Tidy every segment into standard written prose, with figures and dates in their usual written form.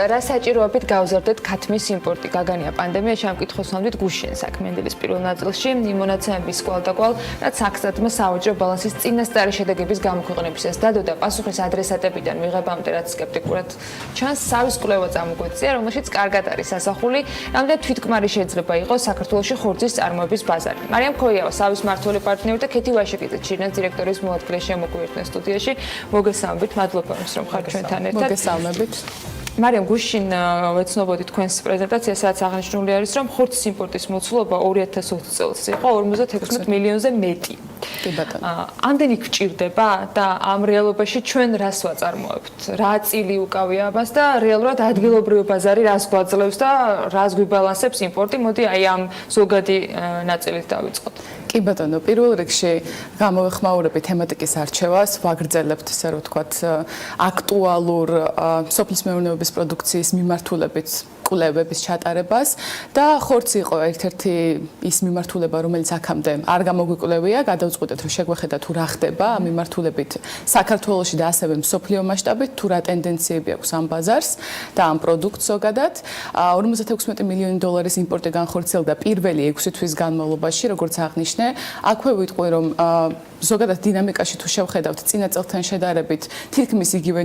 რა საჭიროებით გავზარდეთ ქათმის იმპორტი? გაგანია პანდემიაში ამ კითხვას ვამდით გუშინ საქმენდელის პირველ ნაწილში იმ მონაცემების კვალდაკვალ, რაც აქცენტმა საუჯრო ბალანსის წინასწარი შედეგების გამოქვეყნებისას დადო და პასუხის ადრესატებიდან მიღებამდე რაც სკეპტიკურად ჩანს, სავის კვლევა წამოგვეწია, რომელშიც კარგად არის ასახული, რამდენად თვითკმარი შეიძლება იყოს საქართველოში ხორცის წარმოების ბაზარი. მარიამ ქოიავა, სავის მმართველი პარტნიორი და ქეთი ვაშაკიძე, ჩინას დირექტორის მოადგილე შემოგვიერთდნენ სტუდიაში. მოგესალმებით, მადლობა იმის რომ ხართ ჩვენთან ერთად. მოგესალმებით. მარიამ, გუშინ ვეცნობოდი თქვენს პრეზენტაციას, სადაც აღნიშნული არის, რომ ხორცის იმპორტის მოცულობა 2020 წელს იყო 56 მილიონზე მეტი. კი ბატონო. ამდენი გჭირდება და ამ რეალობაში ჩვენ რას ვაწარმოებთ? რა წილი უკავია ამას და რეალურად ადგილობრივი ბაზარი რას გვაძლევს და რას გვიბალანსებს იმპორტი? მოდი აი ამ ზოგადი ნაწილით დავიწყოთ. კი ბატონო, პირველ რიგში გამოვეხმაურებით თემატიკის არჩევას, ვაგრძელებთ ესე რომ ვთქვათ აქტუალურ სოფლის მეურნეობის პროდუქციის მიმართულებით კვლევების ჩატარებას და ხორცი იყო ერთ-ერთი ის მიმართულება, რომელიც აქამდე არ გამოგვიკვლევია, გადავწყვეტეთ რომ შეგვეხედა თუ რა ხდება ამ მიმართულებით საქართველოში და ასევე მსოფლიო მასშტაბით, თუ რა ტენდენციები აქვს ამ ბაზარს და ამ პროდუქტს ზოგადად. 56 მილიონი დოლარის იმპორტი განხორციელდა პირველი 6 თვის განმავლობაში, როგორც აღნიშნე. აქვე ვიტყვი რომ ზოგადად დინამიკაში თუ შევხედავთ წინა წელთან შედარებით თითქმის იგივე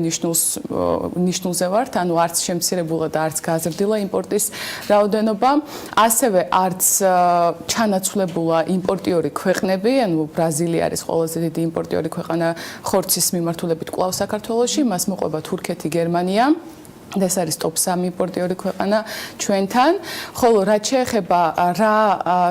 ნიშნულზე ვართ, ანუ არც შემცირებულა და არც გაზრდილა იმპორტის რაოდენობა, ასევე არც ჩანაცვლებულა იმპორტიორი ქვეყნები, ანუ ბრაზილია არის ყველაზე დიდი იმპორტიორი ქვეყანა ხორცის მიმართულებით კვლავ საქართველოში, მას მოყვება თურქეთი, გერმანია. ეს არის top 3 იმპორტიორი ქვეყანა ჩვენთან, ხოლო რაც შეეხება რა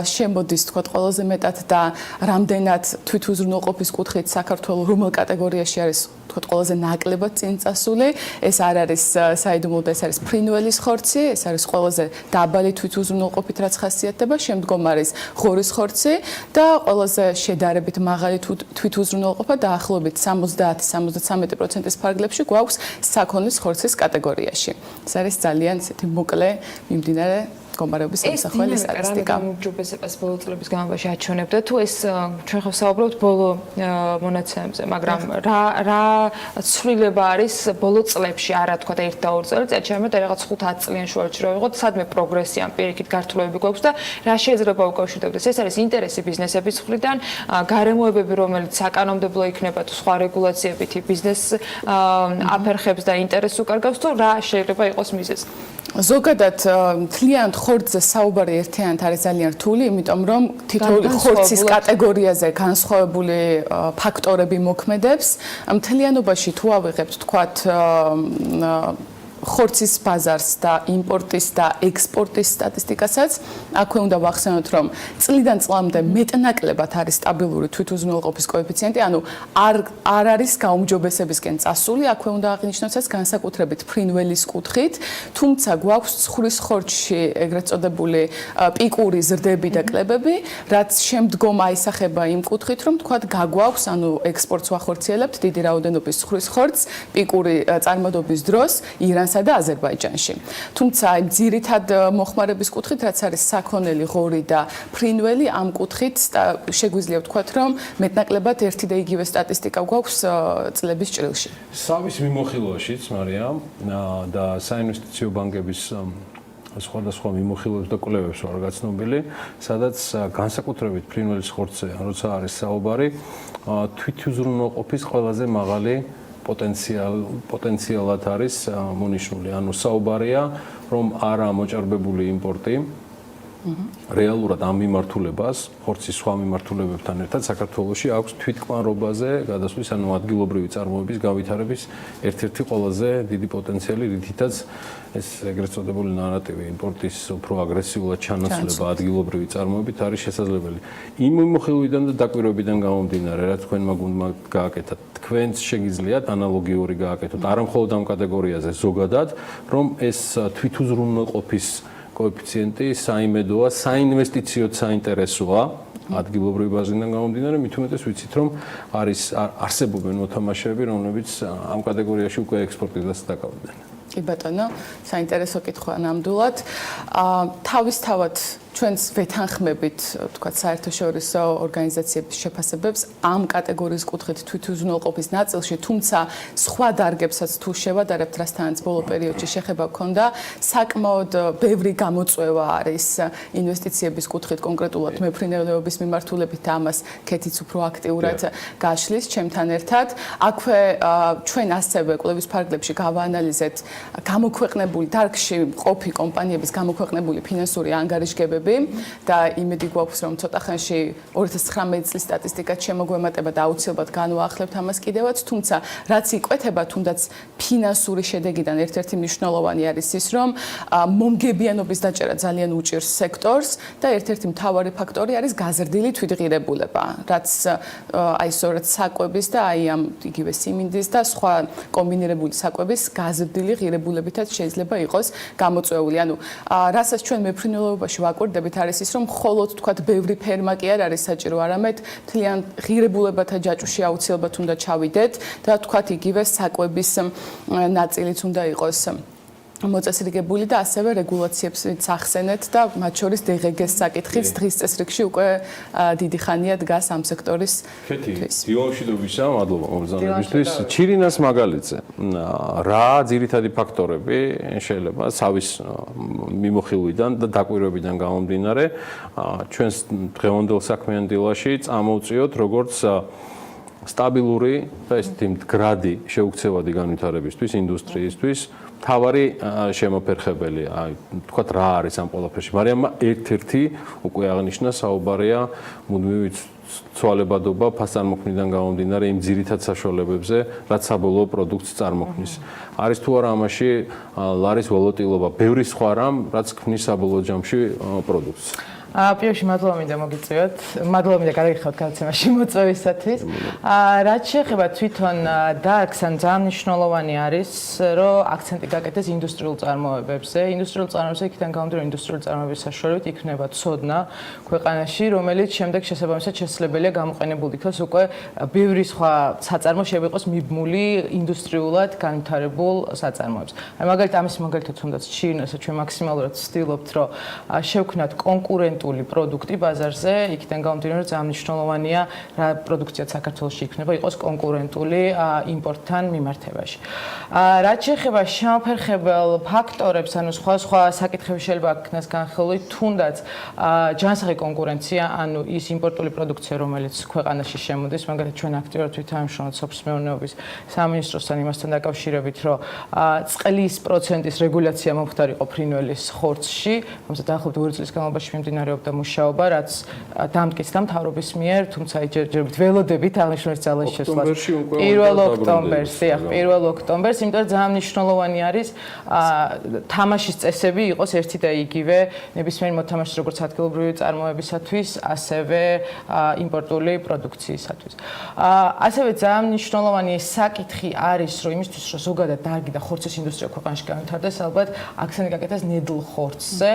შემოდის თქვა ყველაზე მეტად და რამდენად თვითუზრუნველყოფის კუთხით საქართველოს რომელ კატეგორიაში არის თქვა ყველაზე ნაკლებად წინ წასული, ეს არ არის საიდუმლო და ეს არის ფრინველის ხორცი, ეს არის ყველაზე დაბალი თვითუზრუნველყოფით რაც ხასიათდება, შემდგომ არის ღორის ხორცი და ყველაზე შედარებით მაღალი თვითუზრუნველყოფა დაახლოებით 70-73%-ის ფარგლებში გვაქვს საქონლის ხორცის კატეგორიაში. ეს არის ძალიან ისეთი მოკლე მიმდინარე მდგომარეობის სამსახველი სტატისტიკა. ჯობესებას ბოლო წლების განმავლობაში აჩვენებდა თუ ეს ჩვენ ხო საუბრობთ ბოლო მონაცემებზე, მაგრამ რა ცვლილება არის ბოლო წლებში, არა თქვა და 1 და 2 წელიწადში, ამიტომ რაღაც 5-10 წლიან შუაში რა ვიღოთ, სადმე პროგრესია ამ პირიქით გართულებით გვაქვს და რა შეიძლება უკავშირდებდეს. ეს არის ინტერესი ბიზნესების მხრიდან, გარემოებები, რომელიც საკანონმდებლო იქნება თუ სხვა რეგულაციებით ბიზნესს აფერხებს და ინტერესს უკარგავს, თუ რა შეიძლება იყოს მიზეზი. ზოგადად თლიანად ხორცზე საუბარი ერთიანად არის ძალიან რთული, იმიტომ რომ თითოეული ხორცის კატეგორიაზე განსხვავებული ფაქტორები მოქმედებს. მთლიანობაში თუ ავიღებთ თქვათ ხორცის ბაზარს და იმპორტის და ექსპორტის სტატისტიკასაც, აქვე უნდა ვახსენოთ, რომ წლიდან წლამდე მეტნაკლებად არის სტაბილური თვითუზრუნველყოფის კოეფიციენტი, ანუ არ არის გაუმჯობესებისკენ წასული, აქვე უნდა აღნიშნოთაც განსაკუთრებით ფრინველის კუთხით, თუმცა გვაქვს ცხრის ხორცში ეგრეთ წოდებული პიკური ზრდები და კლებები, რაც შემდგომ აისახება იმ კუთხით, რომ თქვათ გაგვაქვს, ანუ ექსპორტს ვახორციელებთ დიდი რაოდენობის ცხრის ხორცს პიკური წარმოდობის დროს ირანსა და აზერბაიჯანში. თუმცა ძირითად მოხმარების კუთხით, რაც არის საქონელი, ღორი და ფრინველი, ამ კუთხით შეგვიძლია ვთქვათ, რომ მეტნაკლებად ერთი და იგივე სტატისტიკა გვაქვს წლების ჭრილში. სავის მიმოხილვაშიც, მარიამ, და საინვესტიციო ბანკების სხვადასხვა მიმოხილვებს და კვლევებს ვარ გაცნობილი, სადაც განსაკუთრებით ფრინველის ხორცზე, როცა არის საუბარი, თვითუზრუნველყოფის ყველაზე მაღალი პოტენციალად არის მონიშნული. ანუ საუბარია, რომ არა მოჭარბებული იმპორტი რეალურად ამ მიმართულებას, ხორცის სხვა მიმართულებებთან ერთად საქართველოში აქვს თვითკმარობაზე გადასვლის, ანუ ადგილობრივი წარმოების გავითარების ერთ-ერთი ყველაზე დიდი პოტენციალი, რითიც ეს ეგრეთ წოდებული ნარატივი იმპორტის უფრო აგრესიულად ჩანაცვლება ადგილობრივი წარმოებით არის შესაძლებელი. იმ მიმოხილვიდან და დაკვირვებიდან გამომდინარე, რაც თქვენმა გუნდმა გააკეთა, თქვენც შეგიძლიათ ანალოგიური გააკეთოთ, არა მხოლოდ ამ კატეგორიაზე, ზოგადად, რომ ეს თვითუზრუნველყოფის კოეფიციენტი საიმედოა, საინვესტიციოდ საინტერესოა ადგილობრივი ბაზისგან გამომდინარე, მით უმეტეს ვიცით, რომ არსებობენ მოთამაშეები, რომლებიც ამ კატეგორიაში უკვე ექსპორტირებას დაკავდნენ. კი ბატონო, საინტერესო კითხვა ნამდვილად. თავისთავად ჩვენს ვეთანხმებით, თქვათ, საერთაშორისო ორგანიზაციების შეფასებებს ამ კატეგორიის კუთხით თვითუზრუნველყოფის ნაწილში, თუმცა სხვა დარგებსაც თუ შევადარებთ, რასთანაც ბოლო პერიოდში შეხება გქონდა, საკმაოდ ბევრი გამოწვევა არის ინვესტიციების კუთხით კონკრეტულად მეფრინველეობის მიმართულებით და ამას ქეთიც უფრო აქტიურად გაშლის ჩემთან ერთად. აქვე ჩვენ ასევე კვლევის ფარგლებში გავაანალიზეთ გამოქვეყნებული დარგში მყოფი კომპანიების გამოქვეყნებული ფინანსური ანგარიშგებები და იმედი გვაქვს რომ ცოტა ხანში 2019 წლის სტატისტიკაც შემოგვემატება და აუცილებლად განვაახლებთ ამას კიდევაც, თუმცა რაც იკვეთება თუნდაც ფინანსური შედეგიდან ერთ-ერთი მნიშვნელოვანი არის ის რომ მომგებიანობის დაჭერა ძალიან უჭირს სექტორს და ერთ-ერთი მთავარი ფაქტორი არის გაზრდილი თვითღირებულება, რაც აი სწორედ საკვების და აი ამ იგივე სიმინდის და სხვა კომბინირებული საკვების გაზრდილი ღირებულებითაც შეიძლება იყოს გამოწვეული. ანუ რასაც ჩვენ მეფრინველეობაში ვაკვირდებით არის ის რომ მხოლოდ თქვათ ბევრი ფერმა კი არ არის საჭირო, არამედ მთლიან ღირებულებათა ჯაჭვში აუცილებლად უნდა ჩავიდეთ და თქვათ იგივე საკვების ნაწილიც უნდა იყოს მოწესრიგებული და ასევე რეგულაციებს ახსენეთ და მათ შორის DGG-ს საკითხიც დღის წესრიგში უკვე დიდი ხანია დგას ამ სექტორის ქეთი დილამშვიდობისა, მადლობა მოგზაურობისთვის. ჩირინას მაგალითზე რა ძირითადი ფაქტორები შეიძლება სავის მიმოხილვიდან და დაკვირვებიდან გამომდინარე ჩვენს დღევანდელ საქმიან დილაში წამოვწიოთ როგორც სტაბილური და ესეთი მდგრადი შეუქცევადი განვითარებისთვის ინდუსტრიისთვის თავარი შემოფერხებელი, აი თქვათ რა არის ამ ყველაფერში, მაგრამ ერთ-ერთი უკვე აღნიშნა საუბარია მუდმივი ცვალებადობა ფასწარმოქმნიდან გამომდინარე იმ ძირითად საშუალებებზე, რაც საბოლოო პროდუქტს წარმოქმნის. არის თუ არა ამაში ლარის ველოტილობა, ბევრი სხვა რამ, რაც ქმნის საბოლოო ჯამში პროდუქტს. Პირველში მადლობა მინდა მოგიწევათ. მადლობა მინდა გადაგიხადოთ გადაცემაში მოწვევისათვის. რაც შეეხება თვითონ დარგს, ან ძალიან მნიშვნელოვანი არის, რომ აქცენტი გაკეთდეს ინდუსტრიულ წარმოებებზე. ინდუსტრიულ წარმოებებზე იქიდან გამომდინარე ინდუსტრიული წარმოების საშუალებით იქნება ცოდნა ქვეყანაში, რომელიც შემდეგ შესაბამისად შესაძლებელია გამოყენებულ იქნას უკვე ბევრი სხვა საწარმო შეიყოს მიბმული ინდუსტრიულად განვითარებულ საწარმოებს. აი მაგალითად ამის მაგალითად თუნდაც ჩირინასა ჩვენ მაქსიმალურად ვცდილობთ, რომ შევქნათ კონკურენტული პროდუქტი ბაზარზე, იქიდან გამომდინარე ძალიან მნიშვნელოვანია რა პროდუქცია საქართველოში იქნება იყოს კონკურენტული იმპორტთან მიმართებაში. რაც შეეხება შემოფერხებელ ფაქტორებს, ანუ სხვა საკითხები შეიძლება აქნას განხილული, თუნდაც ჯანსაღი კონკურენცია, ანუ ის იმპორტული პროდუქცია, რომელიც ქვეყანაში შემოდის, მაგალითად ჩვენ აქტიურად ვითამაშრობთ სოფლის მეურნეობის სამინისტროსთან იმასთან დაკავშირებით, რომ წყლის პროცენტის რეგულაცია მომხდარიყო ფრინველის ხორცში, თუმცა დაახლოებით 2 წლის განმავლობაში მიმდინარეობდა მუშაობა, რაც დამტკიცდა მთავრობის მიერ, თუმცა ჯერჯერობით ველოდებით აღნიშნული ძალის შესვლას 1 ოქტომბერს, დიახ, 1 ოქტომბერს, იმიტომ რომ ძალიან მნიშვნელოვანი არის თამაშის წესები იყოს ერთი და იგივე ნებისმიერ მოთამაშეს როგორც ადგილობრივი წარმოებისათვის, ასევე იმპორტული პროდუქციისათვის. ასევე ძალიან მნიშვნელოვანი საკითხი არის, რომ იმისთვის, რომ ზოგადად დარგი და ხორცის ინდუსტრია ქვეყანაში განვითარდეს, ალბათ აქცენტი გაკეთდეს ნედლ ხორცზე.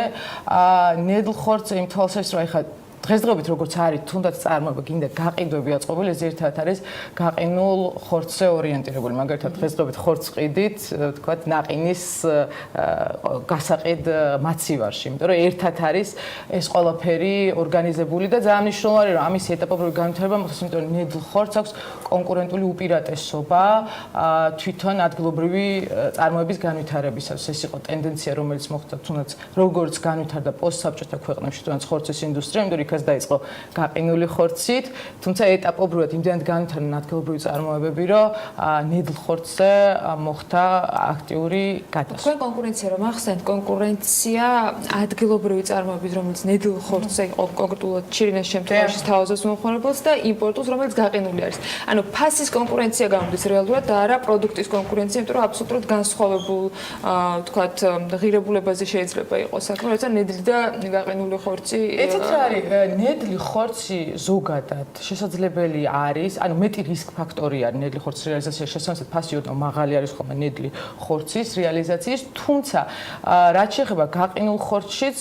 ნედლ ხორცზე იმ თვალსაზრისით, რომ ეხლა დღესდღეობით როგორც არის, თუნდაც წარმოება გინდა გაყიდვები აწყობილი, ეს ერთად არის გაყინულ ხორცზე ორიენტირებული. მაგალითად დღესდღეობით ხორცყიდით, თქვათ, ნაყინის გასაყიდ მაცივარში, იმიტომ რომ ერთად არის ეს ყველაფერი ორგანიზებული და ძალიან მნიშვნელოვანია, რომ ამის ეტაპობრივი განვითარება მოხდეს, იმიტომ რომ ნედლ ხორცს აქვს კონკურენტული უპირატესობა თვითონ ადგილობრივი წარმოების განვითარებისას. ეს იყო ტენდენცია, რომელიც მოხდა თუნდაც როგორც განვითარდა პოსტსაბჭოთა ქვეყნებში, თუნდაც ხორცის ინდუსტრია, იმიტომ რომ დაიწყო გაყინული ხორცით, თუმცა ეტაპობრივად იმდენად განვითარდა ადგილობრივი წარმოებები, რომ ნედლ ხორცზე მოხდა აქტიური გადასვლა. თქვენ კონკურენცია რომ ახსენეთ, კონკურენცია ადგილობრივი წარმოების, რომელიც ნედლ ხორცზე იყო კონკრეტულად ჩირინას შემთხვევაში თავაზობს მომხმარებელს და იმპორტულს, რომელიც გაყინული არის. ანუ ფასის კონკურენცია გამოდის რეალურად და არა პროდუქტის კონკურენცია, იმიტომ რომ აბსოლუტურად განსხვავებულ, თქვათ, ღირებულებაზე შეიძლება იყოს საქმე, როცა ნედლი და გაყინული ხორცი. ეცეთ რა არის ნედლი ხორცი ზოგადად შესაძლებელი არის, ანუ მეტი რისკ ფაქტორი არის ნედლი ხორცის რეალიზაციაში, შესაბამისად ფასი ოდნავ მაღალი არის ხოლმე ნედლი ხორცის რეალიზაციის, თუმცა რაც შეეხება გაყინულ ხორცშიც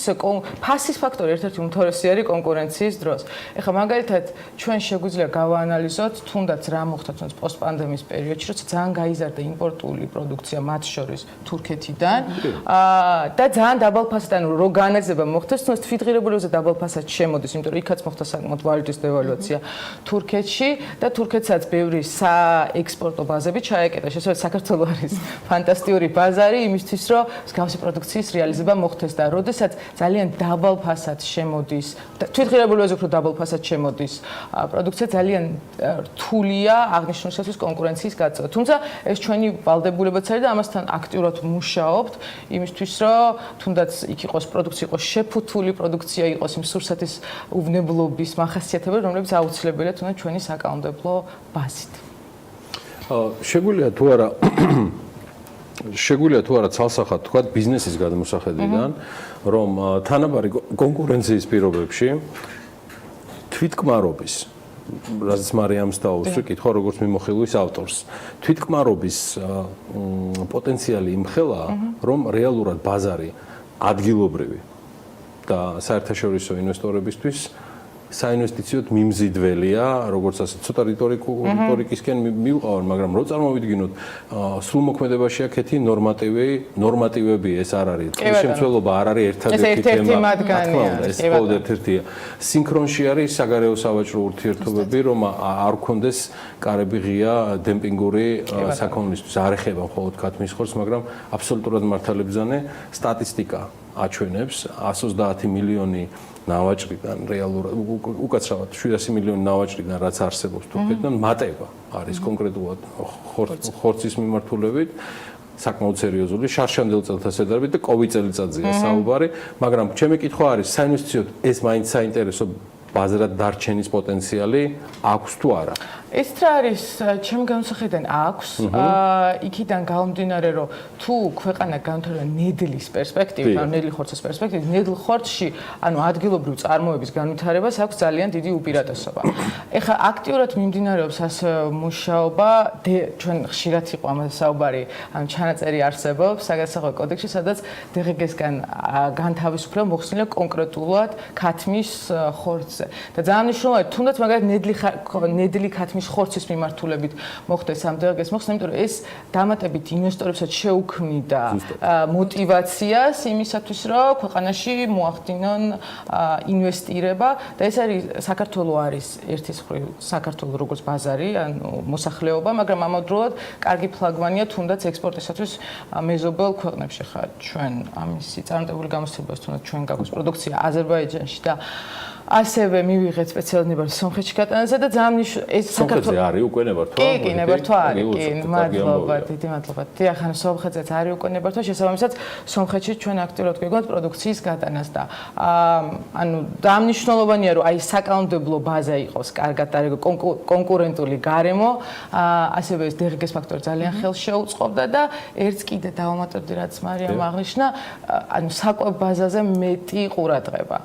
ფასის ფაქტორი ერთ-ერთი უმთავრესი არის კონკურენციის დროს. ეხლა მაგალითად ჩვენ შეგვიძლია გავაანალიზოთ თუნდაც რა მოხდა თუნდაც პოსტპანდემიის პერიოდში, როცა ძალიან გაიზარდა იმპორტული პროდუქცია, მათ შორის თურქეთიდან და ძალიან დაბალ ფასად, ანუ რო განაზრება მოხდეს, თუნდაც თვითღირებულებაზე დაბალ ფასად შემოდის, იმიტომ რომ იქაც მოხდა საკმაოდ ვალუტის დევალვაცია თურქეთში და თურქეთსაც ბევრი საექსპორტო ბაზები ჩაეკეტა. შესაძლოა საქართველოს არის ფანტასტიკური ბაზარი იმისთვის, რომ მსგავსი პროდუქციის რეალიზება მოხდეს და როდესაც ძალიან დაბალ ფასად შემოდის, თვითღირებულებაზე უფრო დაბალ ფასად შემოდის პროდუქცია, ძალიან რთულია აღნიშნულისათვის კონკურენციის გაწევა. თუმცა ეს ჩვენი ვალდებულებაც არის და ამასთან აქტიურად მუშაობთ იმისთვის, რომ თუნდაც იქ იყოს პროდუქცია, იყოს შეფუთული პროდუქცია, იყოს იმ სურსათის უვნებლობის მახასიათებლები, რომლებიც აუცილებელია თუნდაც ჩვენი საკანონმდებლო ბაზით. შეგვიძლია თუ არა ცალსახად თქვა ბიზნესის გადმოსახედიდან, რომ თანაბარი კონკურენციის პირობებში თვითკმარობის, რაც მარიამს დაუსვი, კითხვა როგორც მიმოხილვის ავტორს, თვითკმარობის პოტენციალი იმხელა, რომ რეალურად ბაზარი ადგილობრივი და საერთაშორისო ინვესტორებისთვის საინვესტიციოდ მიმზიდველია, როგორც ასე ცოტა რიტორიკისკენ მივყავარ, მაგრამ რო წარმოვიდგინოთ, სრულმოქმედებაში აქეთი ნორმატივები ეს არ არის. შემცველობა არ არის ერთადერთი თემა. ეს მხოლოდ ერთ-ერთია. სინქრონში არის საგარეო სავაჭრო ურთიერთობები, რომ არ გქონდეს კარები ღია დემპინგური საქონლისთვის. არ ეხება მხოლოდ ქათმის ხორცს, მაგრამ აბსოლუტურად მართალებზანე სტატისტიკა აჩვენებს 130 მილიონი ნავაჭრიდან რეალურად უკაცრავად 700 მილიონი ნავაჭრიდან რაც არსებობს თურქეთიდან მატება არის კონკრეტულად ხორცის მიმართულებით საკმაოდ სერიოზული შარშანდელ წელთა შედარებით და კოვიდ წელიწადზეა საუბარი, მაგრამ ჩემი კითხვა არის საინვესტიციოდ ეს მაინც საინტერესო ბაზრად დარჩენის პოტენციალი აქვს თუ არა? ეს რა არის ჩემი განსახედიდან აქვს იქიდან გამომდინარე რომ თუ ქვეყანა განვითარდება ნედლის პერსპექტივით, ანუ ნედლი ხორცის პერსპექტივით, ნედლ ხორცში, ანუ ადგილობრივ წარმოების განვითარებას აქვს ძალიან დიდი უპირატესობა. ეხლა აქტიურად მიმდინარეობს ასე მუშაობა, ჩვენ ხშირად იყო ამაზე საუბარი, ანუ ჩანაწერი არსებობს საგასახელო კოდექსში, სადაც DGG-სგან განთავისუფლება მოხსნილია კონკრეტულად ქათმის ხორცზე. და ძალიან მნიშვნელოვანია, თუნდაც მაგალითად ნედლი ქათმის ხორცის მიმართულებით მოხდეს ამ DGG-ს მოხსნა, იმიტომ რომ ეს დამატებით ინვესტორებსაც შეუქმნიდა мотиваციას იმისათვის, რომ ქვეყანაში მოახდინონ ინვესტირება და ეს არის საქართველოს არის ერთის მხრივ საქართველოს როგორც ბაზარი, ანუ მოსახლეობა, მაგრამ ამავდროულად კარგი ფლაგმანია თუნდაც ექსპორტისათვის მეზობელ ქვეყნებში. ხა ჩვენ ამისი წარმატებული გამოსცემია თუნდაც ჩვენ გაგვაქვს პროდუქცია აზერბაიჯანში და ასევე მივიღეთ სპეციალურ ნებართვას სომხეთში გატანაზე და ძალიან ეს საქართველოს არის უკვე ნებართვა? კი, ნებართვა არის, კი, მადლობა, დიდი მადლობა. დიახ, ანუ სომხეთზეც არის უკვე ნებართვა, შესაბამისად სომხეთში ჩვენ აქტიურად გვეგონთ პროდუქციის გატანას და ანუ დამნიშნულოვანია რომ აი საკანონმდებლო ბაზა იყოს კარგად და კონკურენტული გარემო, ასევე ეს DGG-ის ფაქტორი ძალიან ხელს შეუწყობდა და ერთს კიდე დავამატებდი რაც მარიამ აღნიშნა, ანუ საკვებ ბაზაზე მეტი ყურადღება.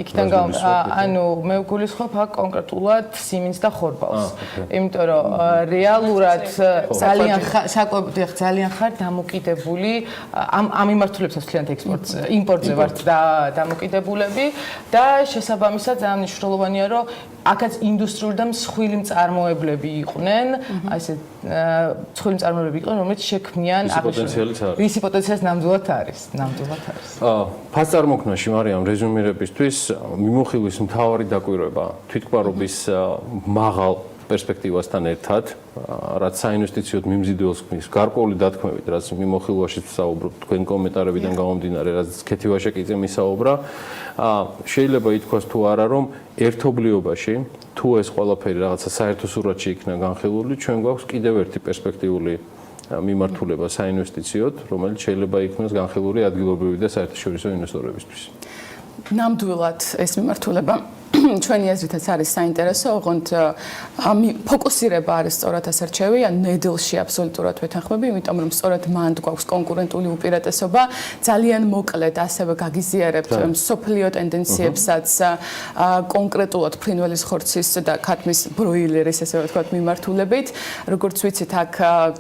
იქიდან ანუ მე ვგულისხმობ აქ კონკრეტულად სიმინს და ხორბალს. იმიტომ რომ რეალურად ძალიან ხარ დამოკიდებული ამ მიმართულებსაც ვთქვათ ექსპორტს, იმპორტზე ვართ დამოკიდებულები და შესაბამისად ძალიან მნიშვნელოვანია რომ აქაც ინდუსტრიული და მსხვილი მწარმოებლები იყვნენ, აი ესე მსხვილი მწარმოებლები იყვნენ, რომელიც შექმნიან ისი პოტენციალიც ნამდვილად არის. ფასწარმოქმნაში მარიამ რეზუმირებისთვის მიმოხილვის მთავარი დაკვირვება თვითკმარობის მაღალ პერსპექტივასთან ერთად, რაც საინვესტიციოდ მიმზიდველს ქმნის, გარკვეული დათქმებით, რაც მიმოხილვაშიც ვსაუბრობ, თქვენ კომენტარებიდან გამომდინარე, რაც ქეთივაშაკიძე მისაუბრა, შეიძლება ითქვას თუ არა, რომ ერთობლიობაში თუ ეს ყველაფერი რაღაცა საერთო სურათში იქნა განხილული, ჩვენ გვაქვს კიდევ ერთი პერსპექტიული მიმართულება საინვესტიციოდ, რომელიც შეიძლება იქნას განხილული ადგილობრივი და საერთაშორისო ინვესტორებისთვის. ნამდვილად ეს მიმართულება ჩვენი აზრითაც არის საინტერესო, ოღონდ ფოკუსირება არის სწორად ასე რჩევი, ან ნედლში აბსოლუტურად ვეთანხმები, იმიტომ რომ სწორად მანდ გვაქვს კონკურენტული უპირატესობა, ძალიან მოკლედ ასევე გაგიზიარებთ სოფლიო ტენდენციებსაც, კონკრეტულად ფრინველის ხორცის და ქათმის ბროილერის ესე ვთქვათ მიმართულებით. როგორც ვიცით, აქ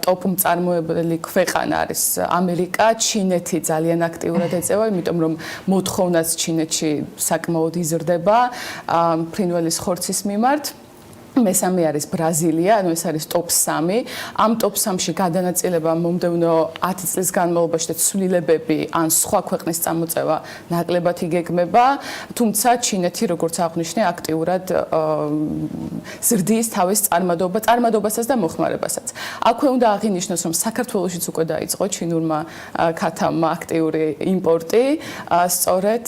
ტოპ მწარმოებელი ქვეყანა არის ამერიკა, ჩინეთი ძალიან აქტიურად ეწევა, იმიტომ რომ მოთხოვნაც ჩინეთში საკმაოდ იზრდება ფრინველის ხორცის მიმართ. მესამე არის ბრაზილია, ანუ ეს არის ტოპ 3. ამ ტოპ 3-ში გადანაწილება მომდევნო 10 წლის განმავლობაში და ცვლილებები ან სხვა ქვეყნის წამოწევა ნაკლებად იგეგმება, თუმცა ჩინეთი, როგორც აღვნიშნე, აქტიურად ზრდის თავის წარმადობასაც და მოხმარებასაც. აქვე უნდა აღინიშნოს, რომ საქართველოშიც უკვე დაიწყო ჩინურმა ქათამმა აქტიური იმპორტი, სწორედ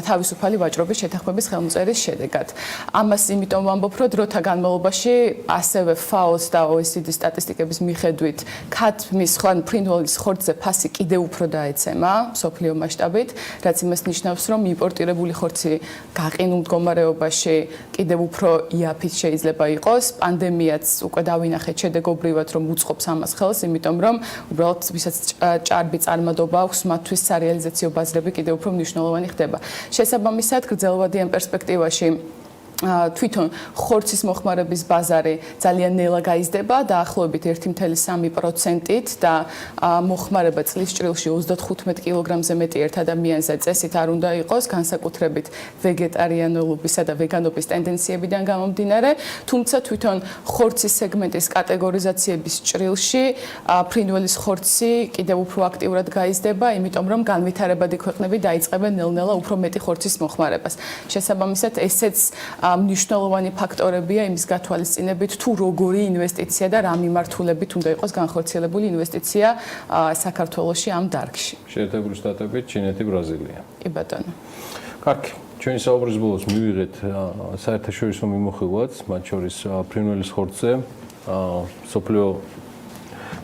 თავისუფალი ვაჭრობის შეთანხმების ხელმოწერის შედეგად. ამას იმიტომ ვამბობ, რომ დროთა განმავლობაში ასევე FAO-ს და OECD-ის სტატისტიკების მიხედვით ქათმის ფრინველის ხორცზე ფასი კიდევ უფრო დაეცემა სოფლიო მასშტაბით, რაც იმას ნიშნავს, რომ იმპორტირებული ხორცი გაყინულ მდგომარეობაში კიდევ უფრო იაფით შეიძლება იყოს. პანდემიაც უკვე დავინახეთ შედეგობრივად, რომ უწყობს ამას ხელს, იმიტომ რომ უბრალოდ ვისაც ჭარბი წარმადობა აქვს, მათთვის სარეალიზაციო ბაზრები კიდევ უფრო მნიშვნელოვანი ხდება. შესაბამისად, გრძელვადიან პერსპექტივაში თვითონ ხორცის მოხმარების ბაზარი ძალიან ნელა გაიზრდება დაახლოებით 1.3%-ით და მოხმარება წლის ჭრილში 35 კილოგრამზე მეტი ერთ ადამიანზე წესით არ უნდა იყოს, განსაკუთრებით ვეგეტარიანულობისა და ვეგანობის ტენდენციებიდან გამომდინარე, თუმცა თვითონ ხორცის სეგმენტის კატეგორიზაციების ჭრილში ფრინველის ხორცი კიდევ უფრო აქტიურად გაიზრდება, იმიტომ რომ განვითარებადი ქვეყნები დაიწყებენ ნელ-ნელა უფრო მეტი ხორცის მოხმარებას. შესაბამისად, ესეც მნიშვნელოვანი ფაქტორებია იმის გათვალისწინებით, თუ როგორი ინვესტიცია და რა მიმართულებით უნდა იყოს განხორციელებული ინვესტიცია საქართველოში ამ დარგში. შეერთებული შტატები, ჩინეთი, ბრაზილია. კი ბატონო. კარგი. ჩვენი საუბრის ბოლოს მივიღეთ საერთაშორისო მიმოხილვაც, მათ შორის ფრინველის ხორცზე, სოფლიო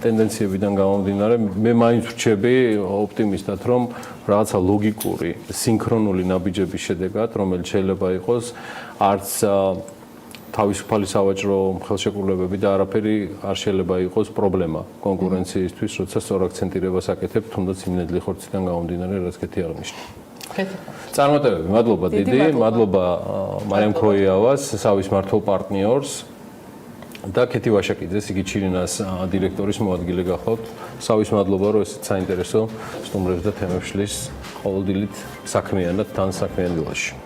ტენდენციებიდან გამომდინარე, მე მაინც ვრჩები ოპტიმისტად, რომ რაღაცა ლოგიკური, სინქრონული ნაბიჯების შედეგად, რომელიც შეიძლება იყოს, არც თავისუფალი სავაჭრო ხელშეკრულებები და არაფერი არ შეიძლება იყოს პრობლემა კონკურენციისთვის, როცა სწორ აქცენტირებას აკეთებ, თუნდაც იმ ნედლი ხორციდან გამომდინარე, რაც კეთი აღნიშნე. წარმატებები, მადლობა დიდი, მადლობა მარიამ ქოიავას, სავის მართლ პარტნიორს. და კეთი ვაშაკიძეს, იგი ჩირინას დირექტორის მოადგილე გახლავთ. სავის მადლობა, რომ ესეც საინტერესო სტუმრებს და თემებს შლის ყოველდღიურად საქმიანად თან საქმიან დილაში.